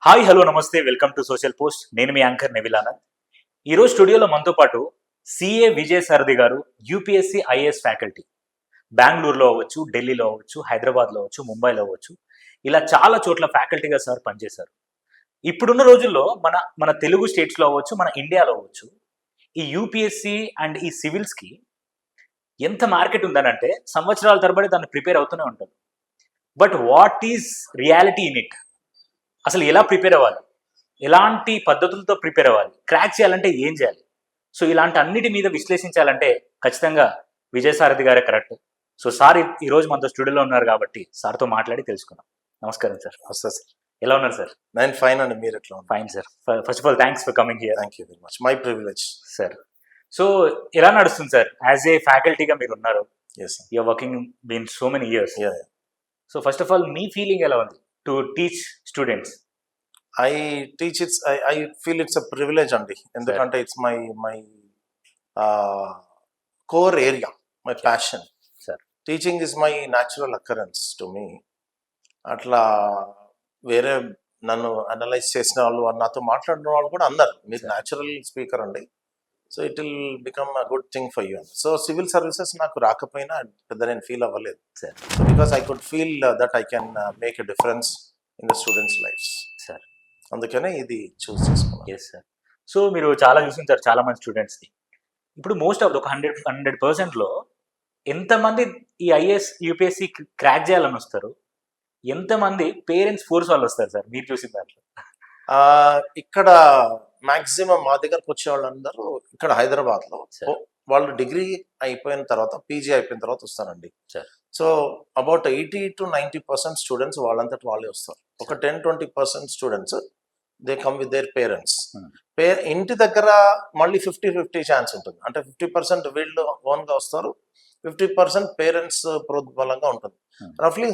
Hi hello నమస్తే welcome to social post. నేను మీ anchor Neville Anand. ఈరోజు స్టూడియోలో మనతో పాటు సిఏ విజయ్ సారథి గారు, యూపీఎస్సీ ఐఏఎస్ ఫ్యాకల్టీ. బెంగళూరులో అవ్వచ్చు, ఢిల్లీలో అవ్వచ్చు, హైదరాబాద్లో అవ్వచ్చు, ముంబైలో అవ్వచ్చు, ఇలా చాలా చోట్ల ఫ్యాకల్టీగా సార్ పనిచేశారు. ఇప్పుడున్న రోజుల్లో మన మన తెలుగు స్టేట్స్లో అవ్వచ్చు, మన ఇండియాలో అవ్వచ్చు, ఈ యూపీఎస్సీ అండ్ ఈ సివిల్స్కి ఎంత మార్కెట్ ఉందనంటే సంవత్సరాల తరబడి దాన్ని ప్రిపేర్ అవుతూనే ఉంటారు. But what is reality in it? అసలు ఎలా ప్రిపేర్ అవ్వాలి, ఎలాంటి పద్ధతులతో ప్రిపేర్ అవ్వాలి, క్రాక్ చేయాలంటే ఏం చేయాలి? సో ఇలాంటి అన్నిటి మీద విశ్లేషించాలంటే ఖచ్చితంగా విజయ్ సారథి గారే కరెక్ట్. సో సార్ ఈరోజు మనతో స్టూడియోలో ఉన్నారు కాబట్టి సార్తో మాట్లాడి తెలుసుకుందాం. నమస్కారం సార్. వస్తా సార్. ఎలా ఉన్నారు సార్? నేను ఫైన్ అండి, మీరు ఎట్లా ఉన్నారు? Fine sir. First of all thanks for coming here. Thank you very much, my privilege sir. So ఎలా నడుస్తుంది సార్? యాజ్ ఏ ఫ్యాకల్టీగా మీరు ఉన్నారు, yes you're working been so many years. Yeah. So first of all మీ feeling ఎలా ఉంది to teach students? I teach it's I feel it's a privilege అండి, ఎందుకంటే it's my core area, my passion. Sir, teaching is my natural occurrence to me. అట్లా వేరే నన్ను analyse చేసిన వాళ్ళు, నాతో మాట్లాడిన వాళ్ళు కూడా అన్నారు మీరు న్యాచురల్ స్పీకర్ అండి, so it will become a good thing for you. So civil services నాకు రాకపోయినా పెద్ద నేను ఫీల్ అవ్వలేదు sir. So because I could feel that I can make a difference in the students lives. Sir, అందుకనే ఇది చూస్ చేసుకున్నాను. Yes sir. So మీరు చాలా చూస్తుంటారు చాలా మంది స్టూడెంట్స్ని. ఇప్పుడు మోస్ట్ ఆఫ్ ఒక 100%లో ఎంతమంది ఈ ఐఏఎస్ యూపీఎస్సీ క్రాక్ చేయాలని వస్తారు, ఎంతమంది పేరెంట్స్ ఫోర్స్ వాళ్ళు వస్తారు సార్ మీరు చూసిన దాంట్లో? ఇక్కడ మాక్సిమం మా దగ్గరకు వచ్చే వాళ్ళందరూ ఇక్కడ హైదరాబాద్లో Sir. వాళ్ళు డిగ్రీ అయిపోయిన తర్వాత, పీజీ అయిపోయిన తర్వాత వస్తారండి. Sir. So about 80 to 90% students వాళ్ళంతటి వాళ్ళే వస్తారు. ఒక 10-20% students they come with their parents. ఇంటి దగ్గర మళ్ళీ 50-50 ఛాన్స్ ఉంటుంది, అంటే 50% వీళ్ళు ఓన్గా వస్తారు, 50% పేరెంట్స్ ప్రోద్బలంగా ఉంటుంది. రఫ్లీ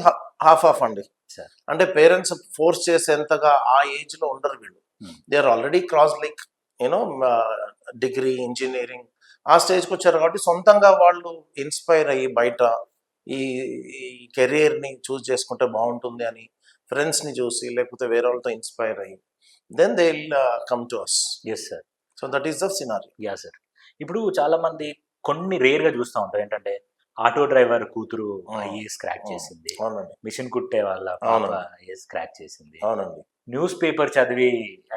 హాఫ్ ఆఫ్ అండి. Sir. అంటే పేరెంట్స్ ఫోర్స్ చేసేంతగా ఆ ఏజ్ లో ఉండరు వీళ్ళు. They are already cross like you know degree, engineering ఆ స్టేజ్కి వచ్చారు కాబట్టి సొంతంగా వాళ్ళు ఇన్స్పైర్ అయ్యి బయట ఈ కెరియర్ని చూస్ చేసుకుంటే బాగుంటుంది అని ఫ్రెండ్స్ని చూసి లేకపోతే వేరే వాళ్ళతో ఇన్స్పైర్ అయ్యి then they will come to us. Yes sir. So that is the scenario. Yeah sir. ఇప్పుడు చాలా మంది కొన్ని రేర్గా చూస్తూ ఉంటారు ఏంటంటే ఆటో డ్రైవర్ కూతురు ఐఏఎస్ క్రాక్ చేసింది, అవునండి, మిషన్ కుట్టే వాళ్ళ అవునండి. ఐఏఎస్ క్రాక్ చేసింది, అవునండి, న్యూస్ పేపర్ చదివి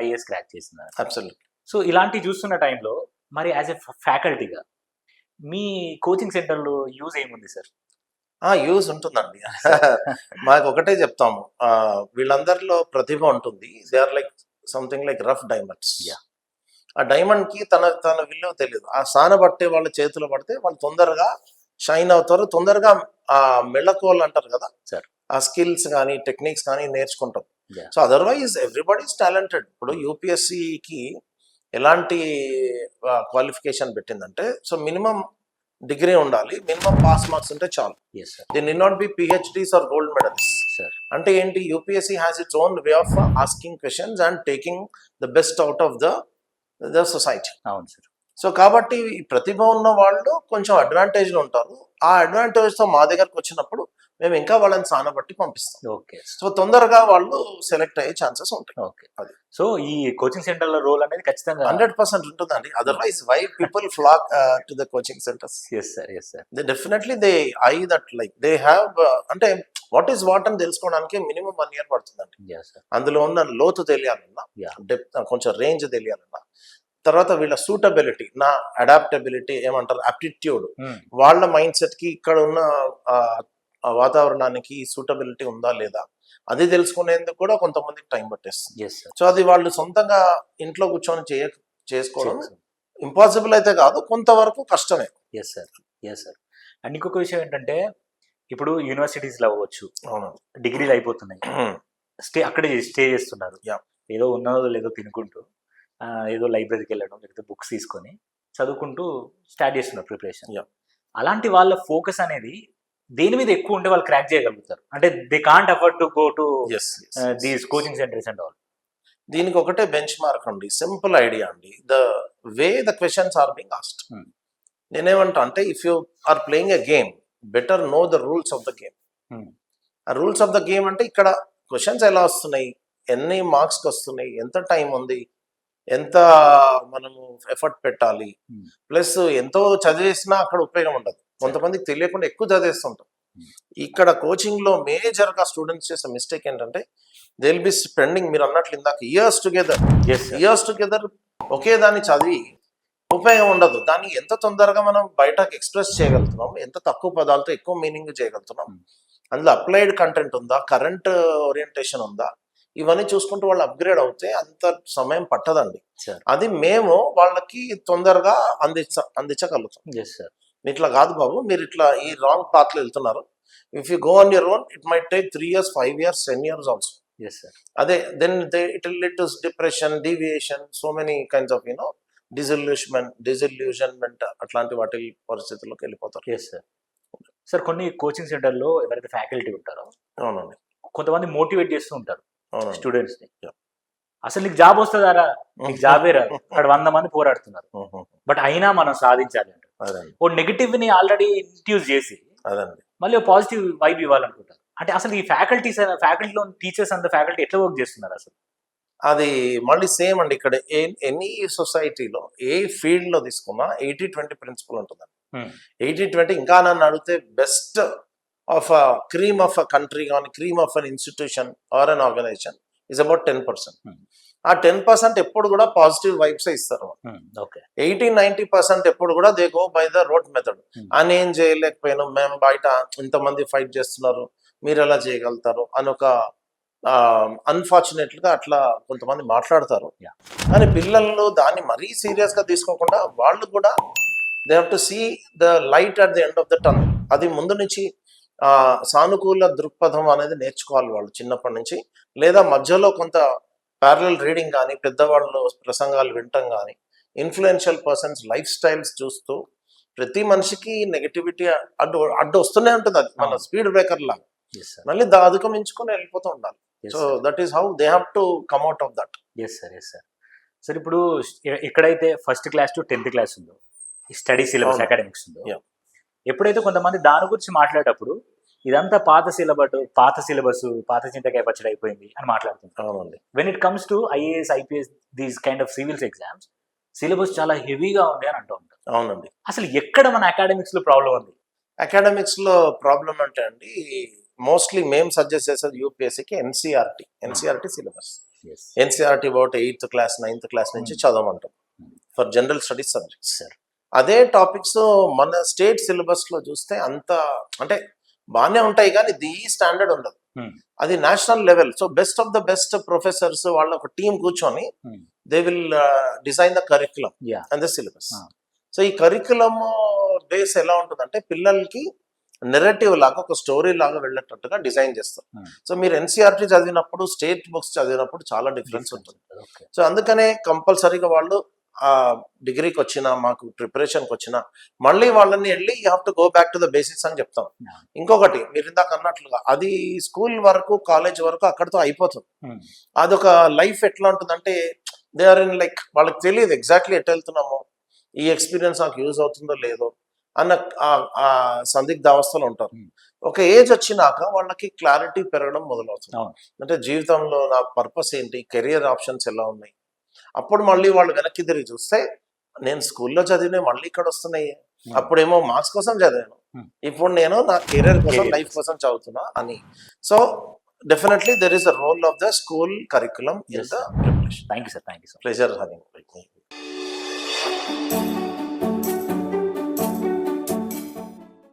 ఐఏఎస్ క్రాక్ చేసింది. అబ్సల్యూట్. సో ఇలాంటివి చూస్తున్న టైంలో మరి యాజ్ ఎ ఫ్యాకల్టీగా మీ కోచింగ్ సెంటర్లో యూజ్ ఏముంది సార్? యూజ్ ఉంటుందండి. మాకు ఒకటే చెప్తాము, వీళ్ళందరిలో ప్రతిభ ఉంటుంది. They are like something like rough diamonds. Yeah. ఆ డైమండ్ కి తన విలువ తెలియదు. ఆ సాన పట్టే వాళ్ళ చేతిలో పడితే వాళ్ళు తొందరగా షైన్ అవుతారు, తొందరగా ఆ మెళకువలు అంటారు కదా, Sir. ఆ స్కిల్స్ కానీ టెక్నిక్స్ కానీ నేర్చుకుంటారు. Yeah. So otherwise everybody is talented. ఇప్పుడు యూపీఎస్సికి ఎలాంటి క్వాలిఫికేషన్ పెట్టిందంటే, సో మినిమం డిగ్రీ ఉండాలి, మినిమం పాస్ మార్క్స్ ఉంటే చాలు. Yes sir. They need not be PhDs or gold medals. Sir, అంటే ఏంటి, UPSC has its own way of asking questions and taking the best out of the society. అవును sir. So కాబట్టి ఈ ప్రతిభ ఉన్న వాళ్ళు కొంచెం అడ్వాంటేజ్లో ఉంటారు. ఆ అడ్వాంటేజ్తో మా దగ్గరకు వచ్చినప్పుడు మేము ఇంకా వాళ్ళని సానబట్టి పంపిస్తాం. ఓకే. సో తొందరగా వాళ్ళు సెలెక్ట్ అయ్యే ఛాన్సెస్ ఉంటాయి. ఓకే. సో ఈ కోచింగ్ సెంటర్ల రోల్ అనేది ఖచ్చితంగా 100% ఉంటుందండి. Otherwise why people flock to the coaching centres? Yes sir. Yes sir. They definitely they I that like they have అంటే వాట్ ఈస్ వాట్ అని తెలుసుకోవడానికి మినిమం 1 year పడుతుందండి. Yes sir. అందులో ఉన్న లోతు తెలియాలన్నా, Yeah. డెప్త్ కొంచెం రేంజ్ తెలియాలన్నా, తర్వాత వీళ్ళ సూటబిలిటీ, నా అడాప్టబిలిటీ ఏమంటారు, అప్టిట్యూడ్, వాళ్ళ మైండ్ సెట్ కి ఇక్కడ ఉన్న వాతావరణానికి సూటబిలిటీ ఉందా లేదా అది తెలుసుకునేందుకు కూడా కొంతమందికి టైం పట్టేస్తుంది. Yes sir. సో అది వాళ్ళు సొంతంగా ఇంట్లో కూర్చొని చేసుకోవడం ఇంపాసిబుల్ అయితే కాదు, కొంతవరకు కష్టమే. Yes sir. Yes sir. And ఇంకొక విషయం ఏంటంటే ఇప్పుడు యూనివర్సిటీస్లో అవ్వచ్చు, అవును, డిగ్రీలు అయిపోతున్నాయి, అక్కడే స్టే చేస్తున్నారు. Yeah. ఏదో ఉన్నదో లేదో తినుకుంటూ ఏదో లైబ్రరీకి వెళ్ళడం, లేకపోతే బుక్స్ తీసుకొని చదువుకుంటూ స్టార్ట్ చేస్తున్నారు ప్రిపరేషన్. Yeah. అలాంటి వాళ్ళ ఫోకస్ అనేది దేని మీద ఎక్కువ ఉంటే వాళ్ళు క్రాక్ చేయగలుగుతారు? అంటే they can't afford to go to these coaching centres and all. దీనికి ఒకటే బెంచ్ మార్క్ అండి, సింపుల్ ఐడియా అండి, the way the questions are being asked. నేనేమంటా అంటే, if you are playing a game, better know the rules of the game. ఆ rules of the game అంటే ఇక్కడ questions ఎలా వస్తున్నాయి, ఎన్ని మార్క్స్కి వస్తున్నాయి, ఎంత టైం ఉంది, ఎంత మనము ఎఫర్ట్ పెట్టాలి, Hmm. ప్లస్ ఎంతో చదివేసినా అక్కడ ఉపయోగం ఉండదు. కొంతమందికి తెలియకుండా ఎక్కువ చదివేస్తుంటాం. ఇక్కడ కోచింగ్ లో మేజర్ గా స్టూడెంట్స్ చేసే మిస్టేక్ ఏంటంటే దే విల్ బి స్పెండింగ్, మీరు అన్నట్లు ఇందాక ఇయర్స్ టుగెదర్ ఒకే దాన్ని చదివి ఉపయోగం ఉండదు. దాన్ని ఎంత తొందరగా మనం బయటకు ఎక్స్ప్రెస్ చేయగలుగుతున్నాం, ఎంత తక్కువ పదాలతో ఎక్కువ మీనింగ్ చేయగలుగుతున్నాం, అందులో అప్లైడ్ కంటెంట్ ఉందా, కరెంట్ ఓరియంటేషన్ ఉందా, ఇవన్నీ చూసుకుంటూ వాళ్ళు అప్గ్రేడ్ అవుతే అంత సమయం పట్టదండి. అది మేము వాళ్ళకి తొందరగా అందించగలుగుతాం. ఇట్లా కాదు బాబు, మీరు ఇట్లా ఈ రాంగ్ పాత్ లో వెళ్తున్నారు, if you go on your own it might take 3 years 5 years 10 years also. అదే then it will lead to depression, deviation, so many kinds of disillusionment అట్లాంటి వాటి పరిస్థితుల్లోకి వెళ్ళిపోతారు. సార్ కొన్ని కోచింగ్ సెంటర్లో ఎవరైతే ఫ్యాకల్టీ ఉంటారో అవునండి, కొంతమంది మోటివేట్ చేస్తూ ఉంటారు అవునండి. స్టూడెంట్స్ ని, అసలు నీకు జాబ్ వస్తుందారా, నీకు జాబే రాదు, అక్కడ 100 మంది పోరాడుతున్నారు, బట్ అయినా మనం సాధించాలి అంటే ఓ నెగిటివ్ ని ఆల్రెడీ ఇంట్యూస్ చేసి మళ్ళీ పాజిటివ్ వైబ్ ఇవ్వాలనుకుంటారు. అంటే అసలు ఈ ఫ్యాకల్టీలో టీచర్స్ అండ్ ఫ్యాకల్టీ ఎట్లా వర్క్ చేస్తున్నారు అసలు? అది మళ్ళీ సేమ్ అండి. ఇక్కడ ఎనీ సొసైటీలో ఏ ఫీల్డ్ లో తీసుకున్నా 80-20 ప్రిన్సిపల్ ఉంటుందండి. 80-20 ఇంకా నన్ను అడిగితే best of a cream of a country కానీ cream of an institution or an organisation is about 10%. ఆ 10% ఎప్పుడు కూడా పాజిటివ్ వైబ్స్ ఇస్తారు. 80-90% ఎప్పుడు కూడా they go by the road method. అని ఏం చేయలేకపోయినా, మేము బయట ఇంతమంది ఫైట్ చేస్తున్నారు, మీరు ఎలా చేయగలుగుతారు అని ఒక అన్ఫార్చునేట్ గా అట్లా కొంతమంది మాట్లాడతారు. కానీ పిల్లలు దాన్ని మరీ సీరియస్ గా తీసుకోకుండా వాళ్ళు కూడా they have to see the light at the end of the tunnel. అది ముందు నుంచి సానుకూల దృక్పథం అనేది నేర్చుకోవాలి వాళ్ళు చిన్నప్పటి నుంచి. లేదా మధ్యలో కొంత ప్యారలల్ రీడింగ్ కానీ, పెద్దవాళ్ళు ప్రసంగాలు వినటం కానీ, ఇన్ఫ్లుయెన్షియల్ పర్సన్స్ లైఫ్ స్టైల్స్ చూస్తూ, ప్రతి మనిషికి నెగటివిటీ అడ్డు వస్తూనే ఉంటుంది. అది మన స్పీడ్ బ్రేకర్ లాగా మళ్ళీ అధిగమించుకొని వెళ్ళిపోతూ ఉండాలి. So that is how they have to come out of that. Sir ఇప్పుడు ఎక్కడైతే first class to 10th class ఉందో స్టడీ సిలబస్ అకాడమిక్స్ ఉందో, ఎప్పుడైతే కొంతమంది దాని గురించి మాట్లాడేటప్పుడు ఇదంతా పాత సిలబస్ పాత చింతకాయ పచ్చడి అయిపోయింది అని మాట్లాడుతుంటారు. When it comes to IAS IPS these kind of civils exams syllabus చాలా హెవీగా ఉంది అని అంటూ ఉంటారు. అవునండి. అసలు ఎక్కడ మన అకాడమిక్స్ లో ప్రాబ్లం ఉంది? అకాడమిక్స్ లో ప్రాబ్లం అంటే అండి, మోస్ట్లీ మేము సజెస్ట్ చేసేది యూపీఎస్సీకి NCERT syllabus. NCERT about 8th class 9th class నుంచి చదవమంటాం ఫర్ జనరల్ స్టడీస్ సబ్జెక్ట్స్. అదే టాపిక్స్ మన స్టేట్ సిలబస్ లో చూస్తే అంత అంటే బాగానే ఉంటాయి, కానీ ది స్టాండర్డ్ ఉండదు. అది national level. So best of the best professors వాళ్ళ ఒక టీం కూర్చొని they will design the curriculum and the syllabus. So ఈ కరికులం బేస్ ఎలా ఉంటుందంటే పిల్లలకి నెరేటివ్ లాగా, ఒక స్టోరీ లాగా వెళ్ళేటట్టుగా డిజైన్ చేస్తారు. సో మీరు ఎన్సీఆర్టీ చదివినప్పుడు, స్టేట్ బుక్స్ చదివినప్పుడు చాలా డిఫరెన్స్ ఉంటుంది. సో అందుకనే కంపల్సరీగా వాళ్ళు ఆ డిగ్రీకి వచ్చినా, మాకు ప్రిపరేషన్కి వచ్చినా, మళ్ళీ వాళ్ళని వెళ్ళి you have to go back to the basics అని చెప్తాం. ఇంకొకటి మీరు ఇందాక అన్నట్లుగా అది స్కూల్ వరకు, కాలేజ్ వరకు అక్కడితో అయిపోతుంది. అదొక లైఫ్ ఎట్లా ఉంటుందంటే దే ఆర్ ఇన్ లైక్ వాళ్ళకి తెలియదు ఎగ్జాక్ట్లీ ఎట్ వెళ్తున్నామో, ఈ ఎక్స్పీరియన్స్ నాకు యూజ్ అవుతుందో లేదో అన్న సందిగ్ధ అవస్థలో ఉంటారు. ఒక ఏజ్ వచ్చినాక వాళ్ళకి క్లారిటీ పెరగడం మొదలవుతుంది. అంటే జీవితంలో నా పర్పస్ ఏంటి, కెరియర్ ఆప్షన్స్ ఎలా ఉన్నాయి. అప్పుడు మళ్ళీ వాళ్ళు వెనక్కి తిరిగి చూస్తే నేను స్కూల్లో చదివిన మళ్ళీ ఇక్కడ వస్తున్నాయి, అప్పుడేమో మార్క్స్ కోసం చదివాను, ఇప్పుడు నేను నా కెరియర్ కోసం, లైఫ్ కోసం చదువుతున్నా అని. So definitely there is a role of the school curriculum in the preparation. Thank you sir. Pleasure having.